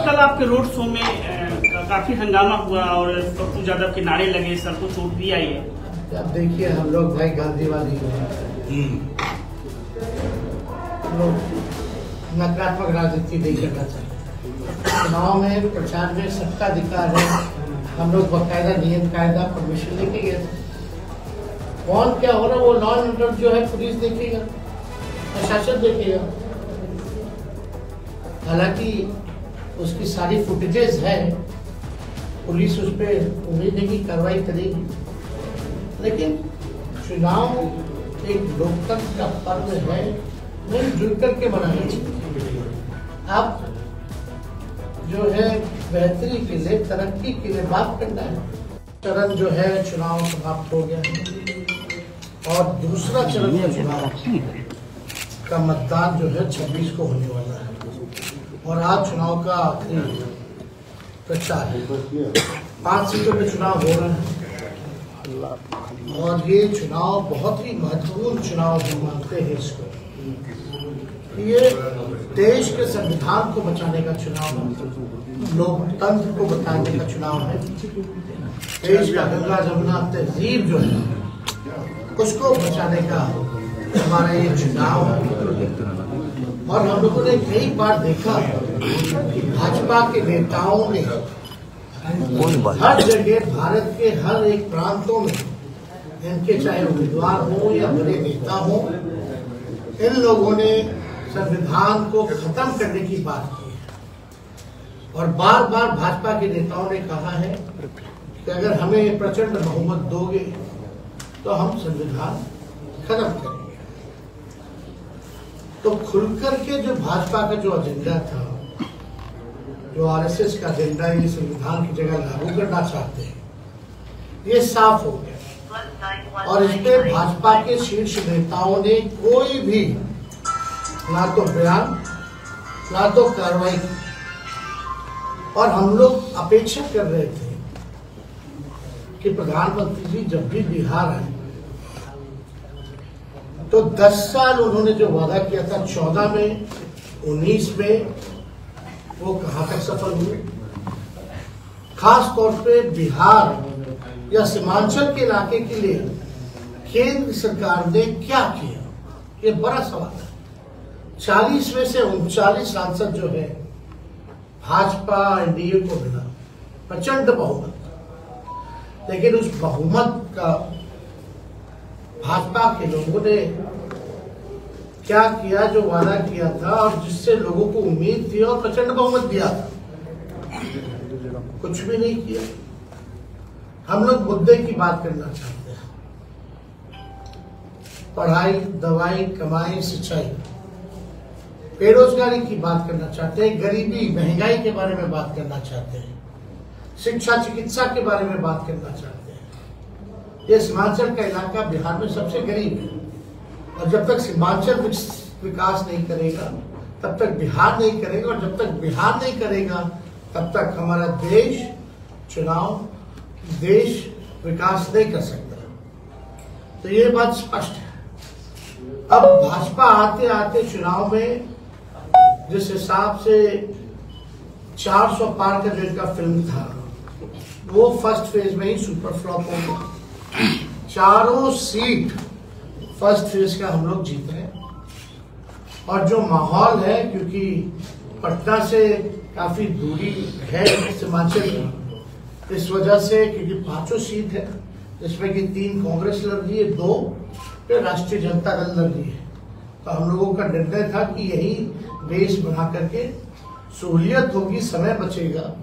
कल आपके road show में काफी हंगामा हुआ और पप्पू यादव के नारे लगे, सबको चोट भी आई है। अब देखिए, हम लोग भाई गांधीवादी हैं, हम लोग नकारात्मक राजनीति नहीं करना चाहते। चुनाव में प्रचार में सबका अधिकार है। हम लोग बाकायदा नियम कायदा परमिशन लेके गए थे। कौन क्या हो रहा है वो लॉ एंड ऑर्डर जो है पुलिस देखेगा, प्रशासन देखेगा। हालांकि उसकी सारी फुटेजेस है, पुलिस उस पर उम्मीद है कि कार्रवाई करेगी, लेकिन चुनाव एक लोकतंत्र का पर्व है, मिलजुल करके मनाना चाहिए। अब जो है बेहतरी के लिए, तरक्की के लिए बात करना है। चरण जो है चुनाव समाप्त हो गया और दूसरा चरण का चुनाव का मतदान जो है 26 को होने वाला है और आज चुनाव का आखिरी प्रचार है। 5 सीटों पे चुनाव हो रहा है और ये चुनाव बहुत ही महत्वपूर्ण चुनाव हम मानते हैं इसको। ये देश के संविधान को बचाने का चुनाव है, लोकतंत्र को बचाने का चुनाव है, देश का गंगा जमुना तहजीब जो है उसको बचाने का हमारा ये चुनाव है। और हम लोगों ने कई बार देखा कि भाजपा के नेताओं ने हर जगह भारत के हर एक प्रांतों में, इनके चाहे उम्मीदवार हो या बड़े नेता हो, इन लोगों ने संविधान को खत्म करने की बात की है। और बार बार भाजपा के नेताओं ने कहा है कि अगर हमें प्रचंड बहुमत दोगे तो हम संविधान खत्म करेंगे। तो खुलकर के जो भाजपा का जो एजेंडा था, जो आरएसएस का एजेंडा ये संविधान की जगह लागू करना चाहते हैं, ये साफ हो गया। और इस पे भाजपा के शीर्ष नेताओं ने कोई भी ना तो बयान ना तो कार्रवाई की। और हम लोग अपेक्षा कर रहे थे कि प्रधानमंत्री जी जब भी बिहार आए तो 10 साल उन्होंने जो वादा किया था 14 में 19 में, वो कहां तक सफल हुए। खास तौर पे बिहार या सीमांचल के इलाके के लिए केंद्र सरकार ने क्या किया, ये बड़ा सवाल है। 40 में से 39 सांसद जो है भाजपा एनडीए को मिला, प्रचंड बहुमत, लेकिन उस बहुमत का भाजपा के लोगों ने क्या किया, जो वादा किया था और जिससे लोगों को उम्मीद थी और प्रचंड बहुमत दिया था, कुछ भी नहीं किया। हम लोग मुद्दे की बात करना चाहते हैं, पढ़ाई, दवाई, कमाई, सिंचाई, बेरोजगारी की बात करना चाहते हैं, गरीबी, महंगाई के बारे में बात करना चाहते हैं, शिक्षा, चिकित्सा के बारे में बात करना चाहते हैं। ये सीमांचल का इलाका बिहार में सबसे गरीब है और जब तक सीमांचल विकास नहीं करेगा तब तक बिहार नहीं करेगा, और जब तक बिहार नहीं करेगा तब तक हमारा देश विकास नहीं कर सकता। तो ये बात स्पष्ट है। अब भाजपा आते आते चुनाव में जिस हिसाब से 400 पार करने का फिल्म था, वो फर्स्ट फेज में ही सुपर फ्लॉप हो गया। चारों सीट फर्स्ट फेज का हम लोग जीत रहे हैं। और जो माहौल है, क्योंकि पटना से काफी दूरी है सीमांचल की, इस वजह से, क्योंकि 5 सीट है जिसमें कि 3 कांग्रेस लड़ रही है, 2 पे राष्ट्रीय जनता दल लड़ रही है, तो हम लोगों का निर्णय था कि यही बेस बना करके सहूलियत होगी, समय बचेगा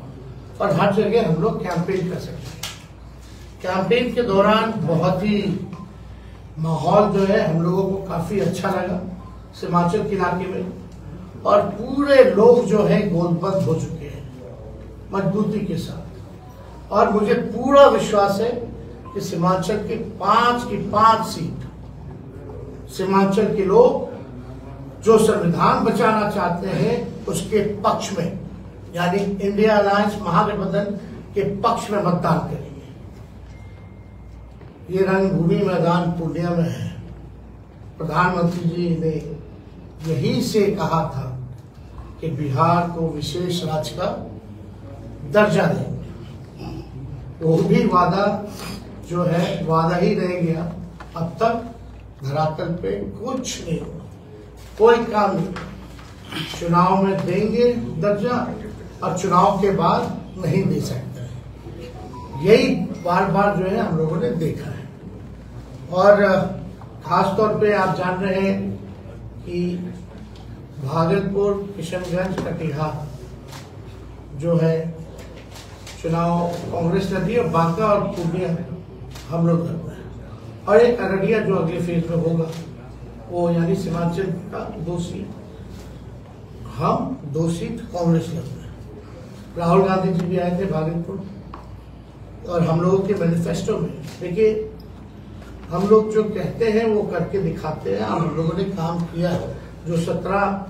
और हर जगह हम लोग कैंपेन कर सकते हैं। कैंपेन के दौरान बहुत ही माहौल जो है हम लोगों को काफी अच्छा लगा सीमांचल के इलाके में, और पूरे लोग जो है गोलबंद हो चुके हैं मजबूती के साथ। और मुझे पूरा विश्वास है कि सीमांचल के 5 की 5 सीट सीमांचल के लोग जो संविधान बचाना चाहते हैं उसके पक्ष में, यानी इंडिया अलायंस महागठबंधन के पक्ष में मतदान करेंगे। ये रंगभूमि मैदान पूर्णिया में है। प्रधानमंत्री जी ने यहीं से कहा था कि बिहार को विशेष राज्य का दर्जा देंगे। वो भी वादा जो है वादा ही रह गया, अब तक धरातल पे कुछ नहीं हुआ, कोई काम नहीं। चुनाव में देंगे दर्जा और चुनाव के बाद नहीं दे सकते, यही बार बार जो है हम लोगों ने देखा है। और खास तौर पे आप जान रहे हैं कि भागलपुर, किशनगंज, कटिहार जो है चुनाव कांग्रेस लड़ रही है, बांका और पूर्णिया हम लोग लड़ रहे हैं, और एक अररिया जो अगले फेज में होगा वो यानी सीमांचल का 2 सीट, हम 2 सीट कांग्रेस लड़ रहे हैं। राहुल गांधी जी भी आए थे भागलपुर, और हम लोगों के मैनिफेस्टो में देखिए हम लोग जो कहते हैं वो करके दिखाते हैं। हम लोगों ने काम किया, जो 17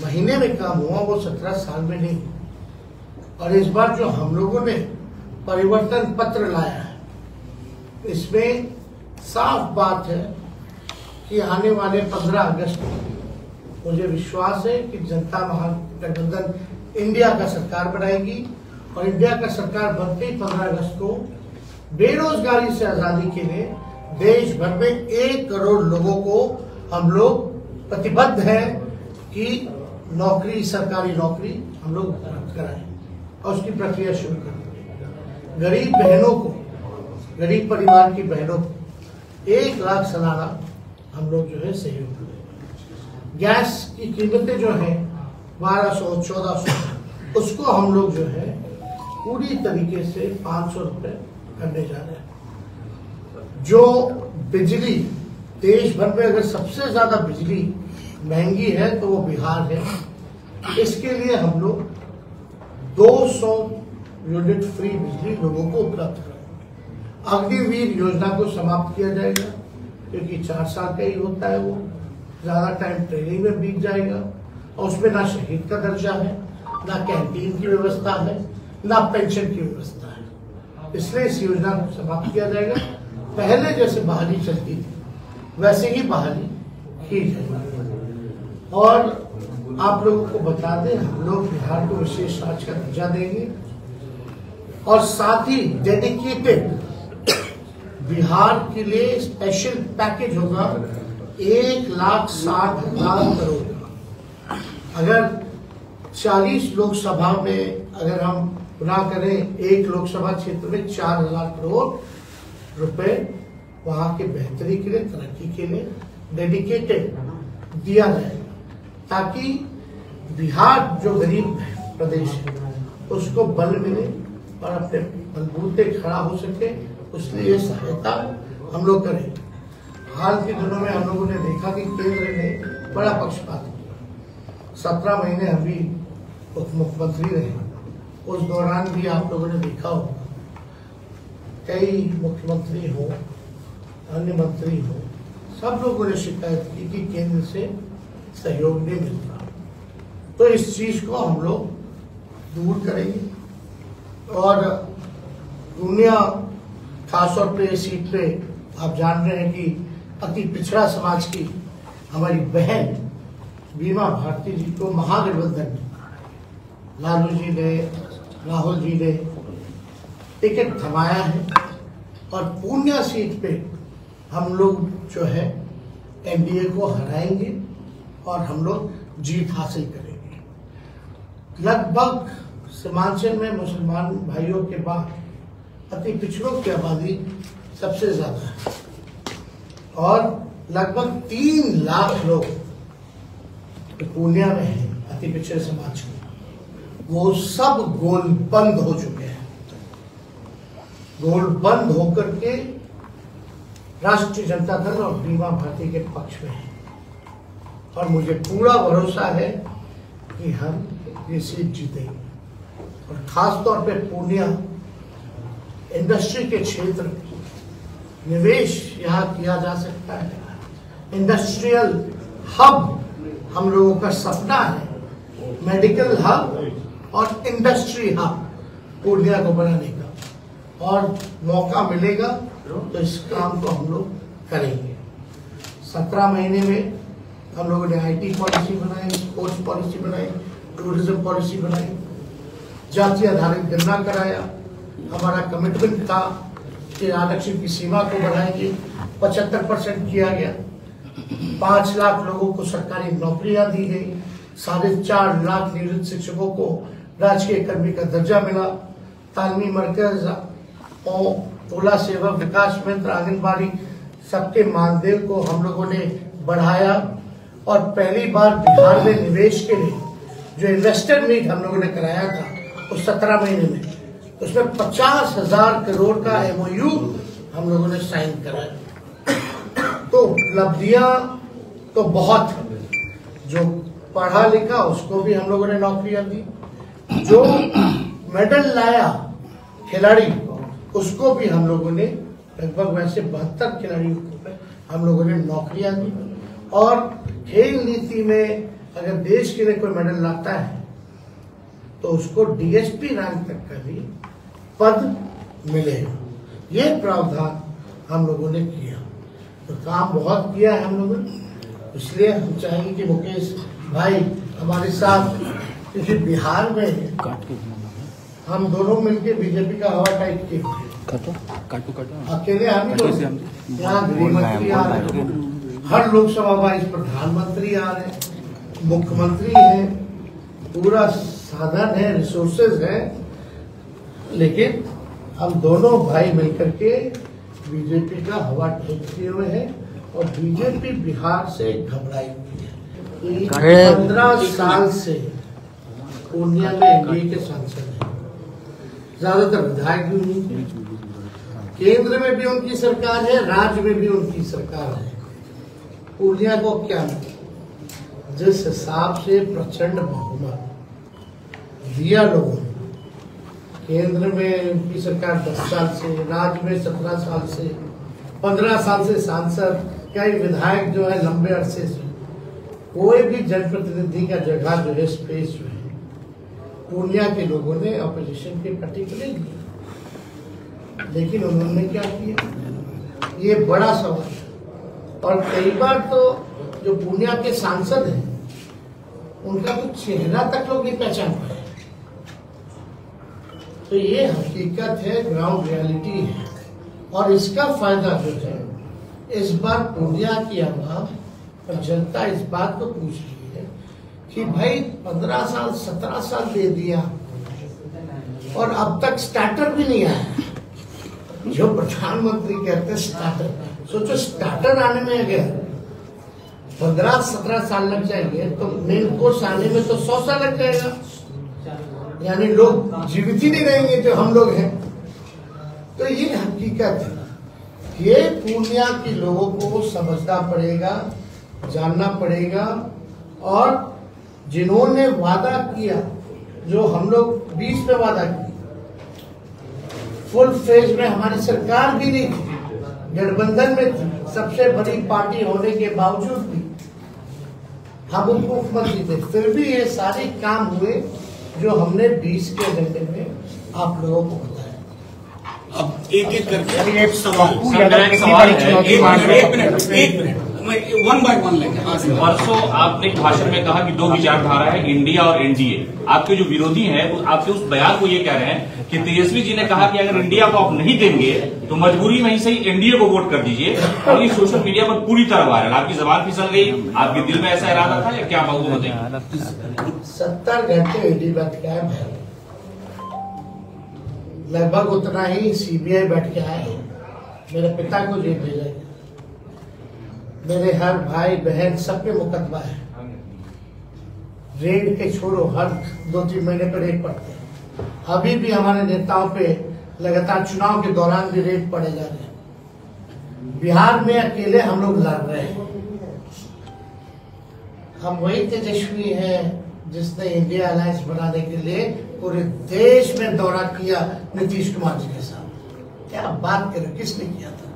महीने में काम हुआ वो 17 साल में नहीं। और इस बार जो हम लोगों ने परिवर्तन पत्र लाया है, इसमें साफ बात है कि आने वाले 15 अगस्त को मुझे विश्वास है कि जनता महागठबंधन इंडिया का सरकार बनाएगी, और इंडिया का सरकार बनते ही 15 अगस्त को बेरोजगारी से आजादी के लिए देश भर में 1 करोड़ लोगों को हम लोग प्रतिबद्ध हैं कि नौकरी, सरकारी नौकरी हम लोग उपलब्ध कराएं, और उसकी प्रक्रिया शुरू करें। गरीब बहनों को, गरीब परिवार की बहनों को 1 लाख सालाना हम लोग जो है सहयोग करें। गैस की कीमतें जो है 1200-1400, उसको हम लोग जो है पूरी तरीके से 500 रुपए करने जा रहे हैं। जो बिजली देश भर में अगर सबसे ज्यादा बिजली महंगी है तो वो बिहार है, इसके लिए हम लोग 200 यूनिट फ्री बिजली लोगों को उपलब्ध कराएंगे। अग्निवीर योजना को समाप्त किया जाएगा, क्योंकि 4 साल का ही होता है, वो ज्यादा टाइम ट्रेनिंग में बीत जाएगा, और उसमें ना शहीद का दर्जा है, ना कैंटीन की व्यवस्था है, ना पेंशन की व्यवस्था है। इसलिए इस योजना को समाप्त किया जाएगा। पहले जैसे बहाली चलती थी वैसे ही बहाली की जाएगी। और आप लोगों को बता दें, हम लोग बिहार को विशेष राज्य का दर्जा देंगे, और साथ ही डेडिकेटेड बिहार के लिए स्पेशल पैकेज होगा 1,60,000 करोड़ का। अगर 40 लोकसभा में अगर हम ना करें, एक लोकसभा क्षेत्र में 4,000 करोड़ रुपए वहां के बेहतरी के लिए, तरक्की के लिए डेडिकेटेड दिया जाएगा, ताकि बिहार जो गरीब प्रदेश है उसको बल मिले और अपने बलबूते खड़ा हो सके, उसलिए ये सहायता हम लोग करें। हाल के दिनों में हम लोगों ने देखा कि केंद्र ने बड़ा पक्षपात किया। 17 महीने हम भी उप मुख्यमंत्री रहे, उस दौरान भी आप लोगों ने देखा होगा कई मुख्यमंत्री हो, अन्य मंत्री हो, सब लोगों ने शिकायत की कि केंद्र से सहयोग नहीं मिलता। तो इस चीज को हम लोग दूर करेंगे। और दुनिया खासतौर पे सीट पे आप जान रहे हैं कि अति पिछड़ा समाज की हमारी बहन बीमा भारती जी को महागठबंधन में लालू जी ने, राहुल जी ने टिकट थमाया है, और पूर्णिया सीट पे हम लोग जो है एनडीए को हराएंगे और हम लोग जीत हासिल करेंगे। लगभग सीमांचल में मुसलमान भाइयों के बाद अति पिछड़ों की आबादी सबसे ज्यादा है, और लगभग 3 लाख लोग पूर्णिया में हैं अति पिछड़े समाज के, वो सब गोलबंद हो चुके हैं। गोलबंद होकर के राष्ट्रीय जनता दल और बीमा भारती के पक्ष में है, और मुझे पूरा भरोसा है कि हम ये सीट जीतेंगे। और खास तौर पे पूर्णिया इंडस्ट्री के क्षेत्र में निवेश यहाँ किया जा सकता है। इंडस्ट्रियल हब हम लोगों का सपना है, मेडिकल हब और इंडस्ट्री हब पूर्णिया को बनाने का, और मौका मिलेगा तो इस काम को हम लोग करेंगे। 17 महीने में हम लोगों ने IT पॉलिसी बनाई, स्पोर्ट्स पॉलिसी बनाई, टूरिज्म पॉलिसी बनाई, जाति आधारित गणना कराया। हमारा कमिटमेंट था कि आरक्षण की सीमा को बढ़ाएंगे, 75% किया गया। 5 लाख लोगों को सरकारी नौकरियां दी गई, 4.5 लाख निवृत्त शिक्षकों को राजकीय कर्मी का दर्जा मिला। तालीमी मरकज और टोला सेवा विकास मित्र, आंगनबाड़ी, सबके मानदेय को हम लोगों ने बढ़ाया। और पहली बार बिहार में निवेश के लिए जो इन्वेस्टर मीट हम लोगों ने कराया था उस 17 महीने में, उसमें 50,000 करोड़ का MOU हम लोगों ने साइन कराया। तो उपलब्धियां तो बहुत, जो पढ़ा लिखा उसको भी हम लोगों ने नौकरियां दी, जो मेडल लाया खिलाड़ी उसको भी हम लोगों ने लगभग वैसे 72 खिलाड़ियों को हम लोगों ने नौकरियां दी। और खेल नीति में अगर देश के लिए कोई मेडल लाता है तो उसको DSP रैंक तक का भी पद मिलेगा। ये प्रावधान हम लोगों ने किया, तो काम बहुत किया है हम लोगों ने। इसलिए हम चाहेंगे कि मुकेश भाई हमारे साथ, क्योंकि बिहार में हम दोनों मिलके बीजेपी का हवा टाइट किए, अकेले हम यहाँ गृह मंत्री आ रहे हैं, हर लोकसभा वाइज प्रधानमंत्री आ रहे हैं, मुख्यमंत्री है, पूरा साधन है, रिसोर्सेज है, लेकिन हम दोनों भाई मिलकर के बीजेपी का हवा टाइट किए हुए हैं। और बीजेपी बिहार से घबराई हुई है। 15 साल से पूर्णिया में एनडीए के सांसद हैं, ज्यादातर विधायक भी उन्हीं, केंद्र में भी उनकी सरकार है, राज्य में भी उनकी सरकार है। पूर्णिया को क्या, जिस हिसाब से प्रचंड बहुमत दिया लोगों ने, केंद्र में उनकी सरकार 10 साल से, राज्य में 17 साल से, 15 साल से सांसद, कई विधायक जो है लंबे अरसे से, कोई भी जनप्रतिनिधि का जगह जो है स्पेस जो है पूर्णिया के लोगों ने अपोजिशन के प्रतीक नहीं दिया। लेकिन उन्होंने क्या किया, ये बड़ा सवाल है। और कई बार तो जो पूर्णिया के सांसद हैं उनका तो चेहरा तक लोग नहीं पहचान पाए। तो ये हकीकत है, ग्राउंड रियलिटी है। और इसका फायदा जो है, इस बार पूर्णिया की आवाम और जनता इस बात को पूछ रही है कि भाई 15 साल 17 साल दे दिया और अब तक स्टार्टर भी नहीं आया। जो प्रधानमंत्री कहते हैं स्टार्टर, सोचो स्टार्टर आने में अगर 15-17 साल लग जाएंगे तो मेन कोर्स आने में तो 100 साल लग जाएगा। यानी लोग जीवित ही नहीं रहेंगे जो हम लोग हैं। तो ये हकीकत है, ये पूर्णिया के लोगों को समझना पड़ेगा, जानना पड़ेगा। और जिन्होंने वादा किया, जो हम लोग 20 में वादा किया, फुल फेज में हमारी सरकार भी नहीं थी, गठबंधन में थी, सबसे बड़ी पार्टी होने के बावजूद भी हम उप मुख्यमंत्री थे, फिर भी ये सारे काम हुए जो हमने 20 के एजेंडे में आप लोगों को बताया। अब एक एक करके एक सवाल वन बाय वन लेंगे। परसों आपने एक भाषण में कहा कि 2 विचारधारा है, इंडिया और एनडीए। आपके जो विरोधी हैं वो आपके उस बयान को ये कह रहे हैं कि तेजस्वी जी ने कहा कि अगर इंडिया को आप नहीं देंगे तो मजबूरी में ही सही एनडीए को वोट कर दीजिए। और ये सोशल मीडिया पर पूरी तरह वायरल, आपकी जबान फिसल गई, आपके दिल में ऐसा इरादा था या क्या बाबू बताइए। 70 घंटे ईडी बैठ के आए, लगभग उतना ही सीबीआई बैठ के आए। मेरे पिता को जेल भेजा गया, मेरे हर भाई बहन सबके मुकदमा है। रेड के छोड़ो, हर 2-3 महीने पर रेड पड़ते हैं। अभी भी हमारे नेताओं पे लगातार चुनाव के दौरान भी रेड पड़े जा रहे हैं। बिहार में अकेले हम लोग लड़ रहे हैं। हम वही तेजस्वी हैं जिसने इंडिया अलायंस बनाने के लिए पूरे देश में दौरा किया नीतीश कुमार जी के साथ। क्या बात करें, किसने किया था?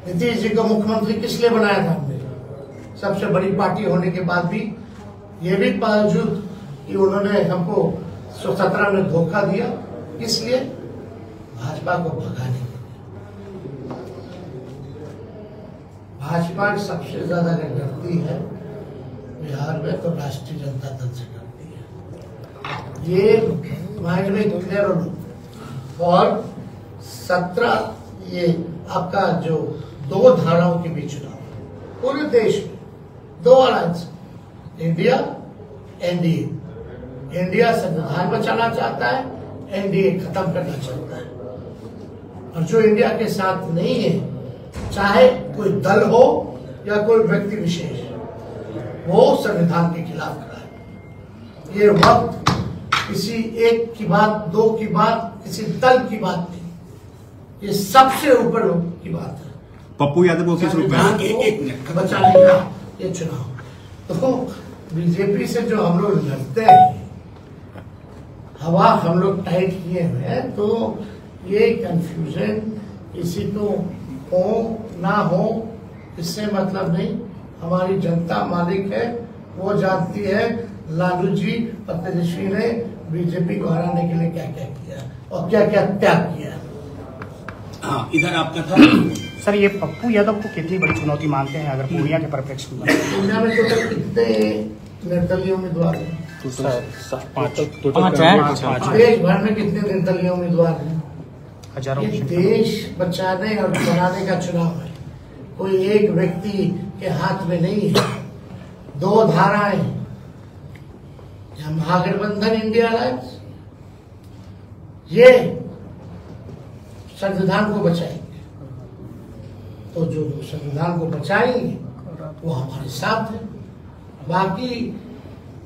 नीतीश जी को मुख्यमंत्री किस लिए बनाया था हमने? सबसे बड़ी पार्टी होने के बाद भी, ये भी बावजूद कि उन्होंने हमको 17 में धोखा दिया, इसलिए भाजपा को भगाने के लिए। भाजपा सबसे ज्यादा अगर डरती है बिहार में तो राष्ट्रीय जनता दल से डरती है। ये माइंड में क्लियर हो। और 17 ये आपका जो 2 धाराओं के बीच चुनाव पूरे देश में 2 अलायंस, इंडिया एनडीए। इंडिया संविधान बचाना चाहता है, एनडीए खत्म करना चाहता है। और जो इंडिया के साथ नहीं है, चाहे कोई दल हो या कोई व्यक्ति विशेष, वो संविधान के खिलाफ खड़ा है। ये वक्त किसी एक की बात, 2 की बात, किसी दल की बात नहीं, ये सबसे ऊपर की बात है। पप्पू यादव को किस रूप में एक मिनट बचाने का ये चुनाव। तो बीजेपी से जो हम लोग लड़ते हैं, हवा हम लोग टाइट किए हुए हैं, तो ये कंफ्यूजन किसी को हो ना हो इससे मतलब नहीं। हमारी जनता मालिक है, वो जानती है लालू जी और तेजस्वी ने बीजेपी को हराने के लिए क्या क्या किया और क्या क्या त्याग किया। हाँ, इधर आपका था सर, ये पप्पू यादव को कितनी बड़ी चुनौती मानते हैं अगर पूर्णिया के परिप्रेक्ष्य में? पूर्णिया में तो कितने निर्दलीय उम्मीदवार हैं? 5 देश भर में कितने निर्दलीय उम्मीदवार हैं? हजारों। ये देश बचाने और बनाने का चुनाव है, कोई एक व्यक्ति के हाथ में नहीं है। 2 धाराएं, या महागठबंधन इंडिया अलायंस, ये संविधान को बचाएंगे। तो जो संविधान को बचाएंगे वो हमारे साथ है। बाकी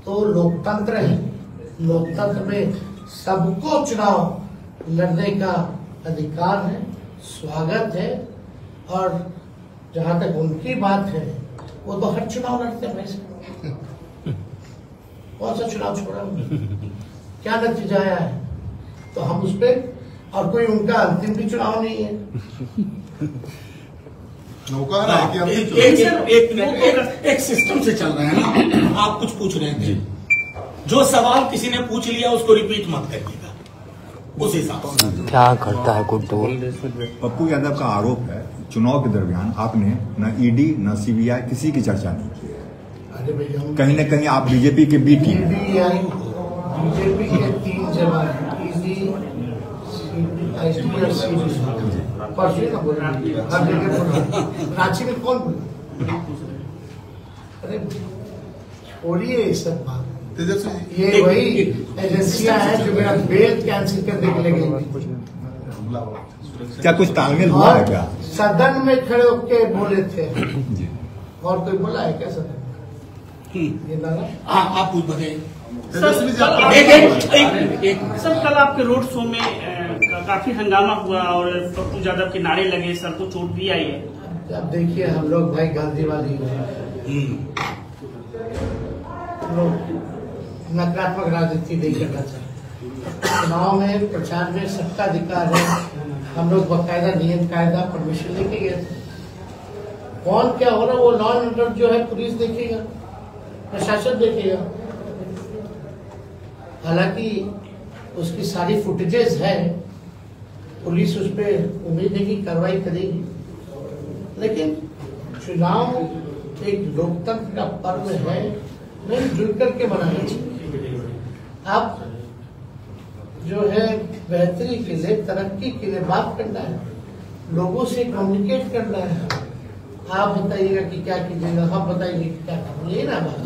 तो लोकतंत्र है, लोकतंत्र में सबको चुनाव लड़ने का अधिकार है, स्वागत है। और जहां तक उनकी बात है, वो तो हर चुनाव लड़ते हैं वैसे। कौन सा चुनाव छोड़ा, क्या नतीजा आया है, तो हम उस पर, और कोई उनका अंतिम भी चुनाव नहीं है। एक सिस्टम से चल रहा है ना। आप कुछ पूछ रहे थे, जो सवाल किसी ने पूछ लिया उसको रिपीट मत करिएगा, उस हिसाब से। क्या करता है गुड्डू? पप्पू यादव का आरोप है चुनाव के दरमियान आपने न ईडी न सीबीआई किसी की चर्चा नहीं की। अरे भैया, कहीं न कहीं आप बीजेपी के बी टीम। बीजेपी के 3 जवान, ईडी, और सीबीआई, परसों ना बोल, हर जगह बोल, रांची में कौन बोला? अरे छोड़िए ये सब बात। ये वही एजेंसियां हैं जो मेरा बेल कैंसिल करने के लिए गई। क्या कुछ तालमेल हुआ है क्या? सदन में खड़े होके बोले थे, और कोई बोला है क्या सदन? ये नारा आप पूछ बताइए सर। कल आपके रोड शो में काफी हंगामा हुआ और पप्पू यादव के नारे लगे, सर को चोट भी आई है। अब देखिए, हम लोग भाई गांधीवादी हैं, लोग नकारात्मक राजनीति नहीं करना चाहते। चुनाव में प्रचार में सबका अधिकार है। हम लोग बाकायदा नियम कायदा परमिशन लेके गए थे। कौन क्या हो रहा है वो लॉ एंड ऑर्डर जो है पुलिस देखेगा, प्रशासन देखेगा। हालांकि उसकी सारी फुटेजेस है, पुलिस उस पर उम्मीद है कि कार्रवाई करेगी। लेकिन चुनाव एक लोकतंत्र का पर्व है, मिलजुल करके मनाना चाहिए। आप जो है बेहतरी के लिए, तरक्की के लिए बात करना है, लोगों से कम्युनिकेट करना है। आप बताइएगा कि क्या कीजिएगा, हम बताएंगे कि क्या करना, यही ना बात।